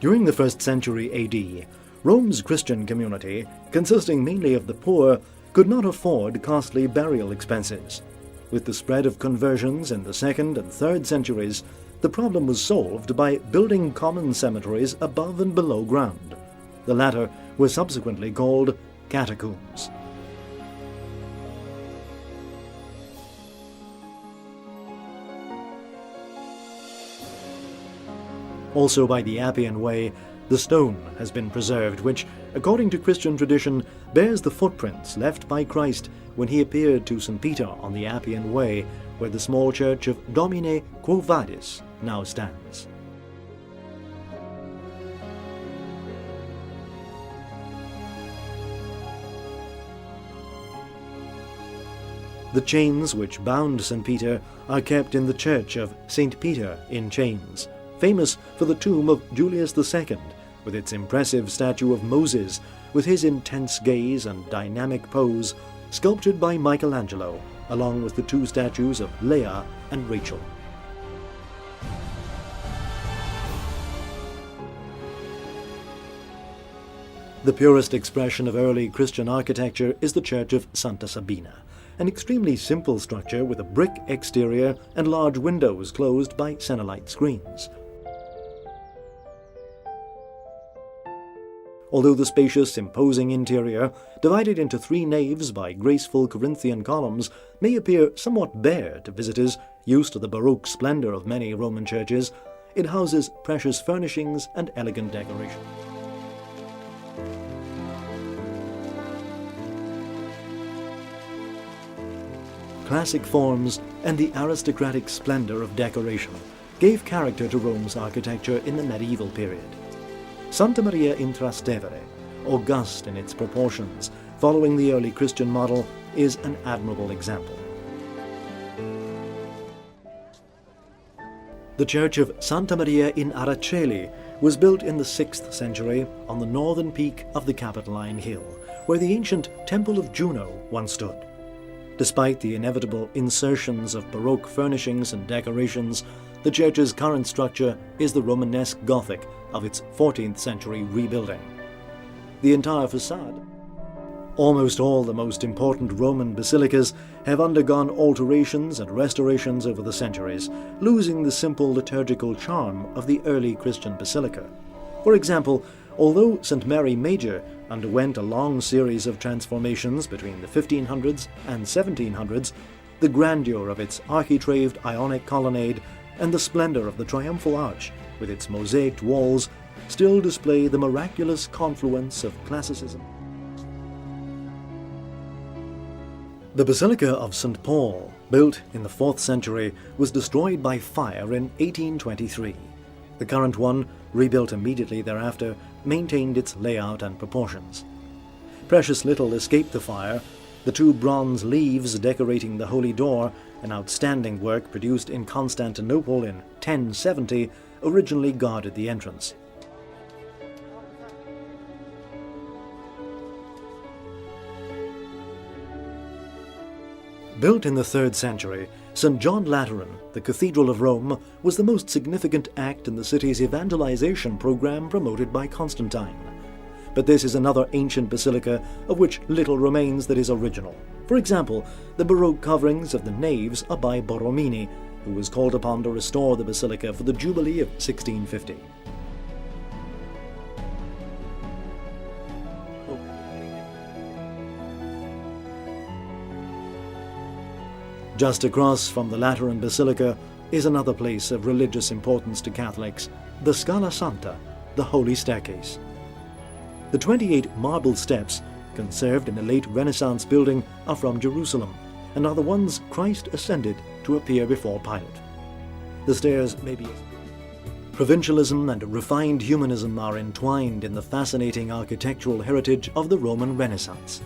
During the 1st century AD, Rome's Christian community, consisting mainly of the poor, could not afford costly burial expenses. With the spread of conversions in the 2nd and 3rd centuries, the problem was solved by building common cemeteries above and below ground. The latter were subsequently called catacombs. Also by the Appian Way, the stone has been preserved which, according to Christian tradition, bears the footprints left by Christ when he appeared to St. Peter on the Appian Way, where the small church of Domine Quo Vadis now stands. The chains which bound St. Peter are kept in the church of St. Peter in Chains, famous for the tomb of Julius II, with its impressive statue of Moses, with his intense gaze and dynamic pose, sculptured by Michelangelo, along with the 2 statues of Leah and Rachel. The purest expression of early Christian architecture is the Church of Santa Sabina, an extremely simple structure with a brick exterior and large windows closed by cenobite screens. Although the spacious, imposing interior, divided into 3 naves by graceful Corinthian columns, may appear somewhat bare to visitors used to the Baroque splendor of many Roman churches, it houses precious furnishings and elegant decoration. Classic forms and the aristocratic splendor of decoration gave character to Rome's architecture in the medieval period. Santa Maria in Trastevere, august in its proportions, following the early Christian model, is an admirable example. The church of Santa Maria in Araceli was built in the 6th century on the northern peak of the Capitoline Hill, where the ancient Temple of Juno once stood. Despite the inevitable insertions of Baroque furnishings and decorations, the church's current structure is the Romanesque Gothic of its 14th century rebuilding. The entire facade. Almost all the most important Roman basilicas have undergone alterations and restorations over the centuries, losing the simple liturgical charm of the early Christian basilica. For example, although St. Mary Major underwent a long series of transformations between the 1500s and 1700s, the grandeur of its architraved Ionic colonnade and the splendor of the triumphal arch, with its mosaicked walls, still display the miraculous confluence of classicism. The Basilica of St. Paul, built in the 4th century, was destroyed by fire in 1823. The current one, rebuilt immediately thereafter, maintained its layout and proportions. Precious little escaped the fire. The 2 bronze leaves decorating the Holy Door, an outstanding work produced in Constantinople in 1070, originally guarded the entrance. Built in the 3rd century, St. John Lateran, the Cathedral of Rome, was the most significant act in the city's evangelization program promoted by Constantine. But this is another ancient basilica of which little remains that is original. For example, the Baroque coverings of the naves are by Borromini, who was called upon to restore the basilica for the Jubilee of 1650. Just across from the Lateran Basilica is another place of religious importance to Catholics, the Scala Santa, the Holy Staircase. The 28 marble steps, conserved in a late Renaissance building, are from Jerusalem, and are the ones Christ ascended to appear before Pilate. The stairs may be... Provincialism and refined humanism are entwined in the fascinating architectural heritage of the Roman Renaissance.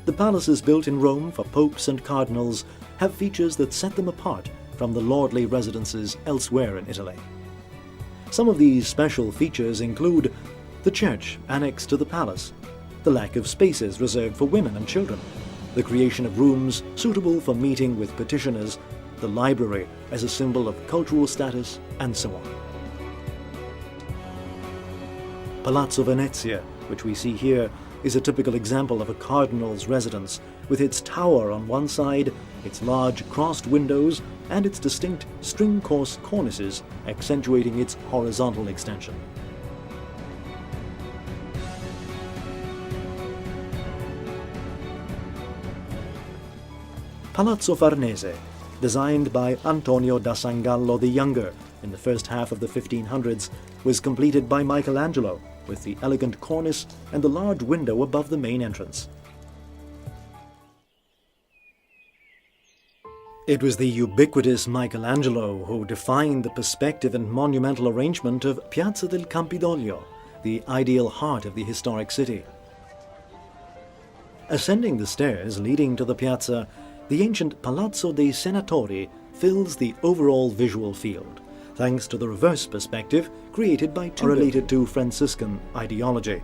The palaces built in Rome for popes and cardinals have features that set them apart from the lordly residences elsewhere in Italy. Some of these special features include the church annexed to the palace, the lack of spaces reserved for women and children, the creation of rooms suitable for meeting with petitioners, the library as a symbol of cultural status, and so on. Palazzo Venezia, which we see here, is a typical example of a cardinal's residence, with its tower on one side, its large crossed windows, and its distinct string-course cornices accentuating its horizontal extension. Palazzo Farnese, designed by Antonio da Sangallo the Younger in the first half of the 1500s, was completed by Michelangelo, with the elegant cornice and the large window above the main entrance. It was the ubiquitous Michelangelo who defined the perspective and monumental arrangement of Piazza del Campidoglio, the ideal heart of the historic city. Ascending the stairs leading to the piazza, the ancient Palazzo dei Senatori fills the overall visual field, thanks to the reverse perspective created by two related to Franciscan ideology.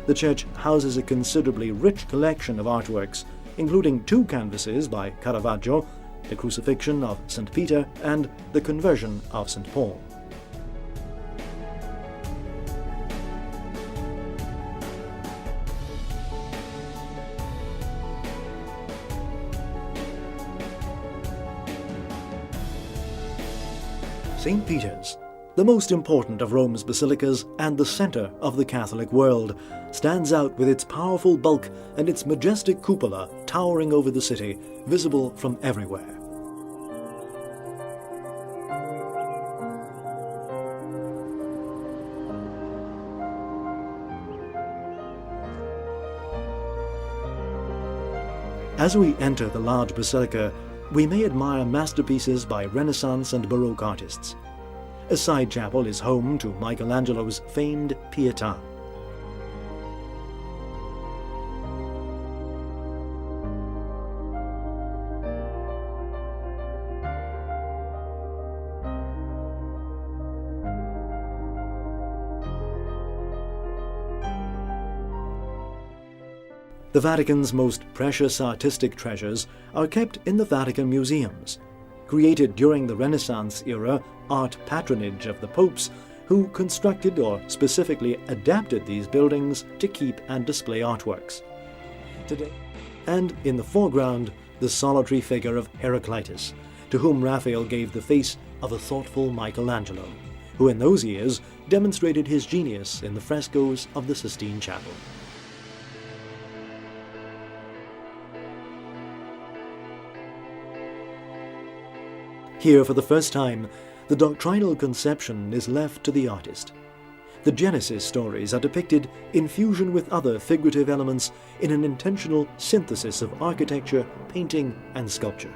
The church houses a considerably rich collection of artworks, including two canvases by Caravaggio, the Crucifixion of St. Peter and the Conversion of St. Paul. St. Peter's, the most important of Rome's basilicas and the center of the Catholic world, stands out with its powerful bulk and its majestic cupola towering over the city, visible from everywhere. As we enter the large basilica, we may admire masterpieces by Renaissance and Baroque artists. A side chapel is home to Michelangelo's famed Pietà. The Vatican's most precious artistic treasures are kept in the Vatican museums, created during the Renaissance era art patronage of the popes, who constructed or specifically adapted these buildings to keep and display artworks. Today, and in the foreground, the solitary figure of Heraclitus, to whom Raphael gave the face of a thoughtful Michelangelo, who in those years demonstrated his genius in the frescoes of the Sistine Chapel. Here, for the first time, the doctrinal conception is left to the artist. The Genesis stories are depicted in fusion with other figurative elements in an intentional synthesis of architecture, painting, and sculpture.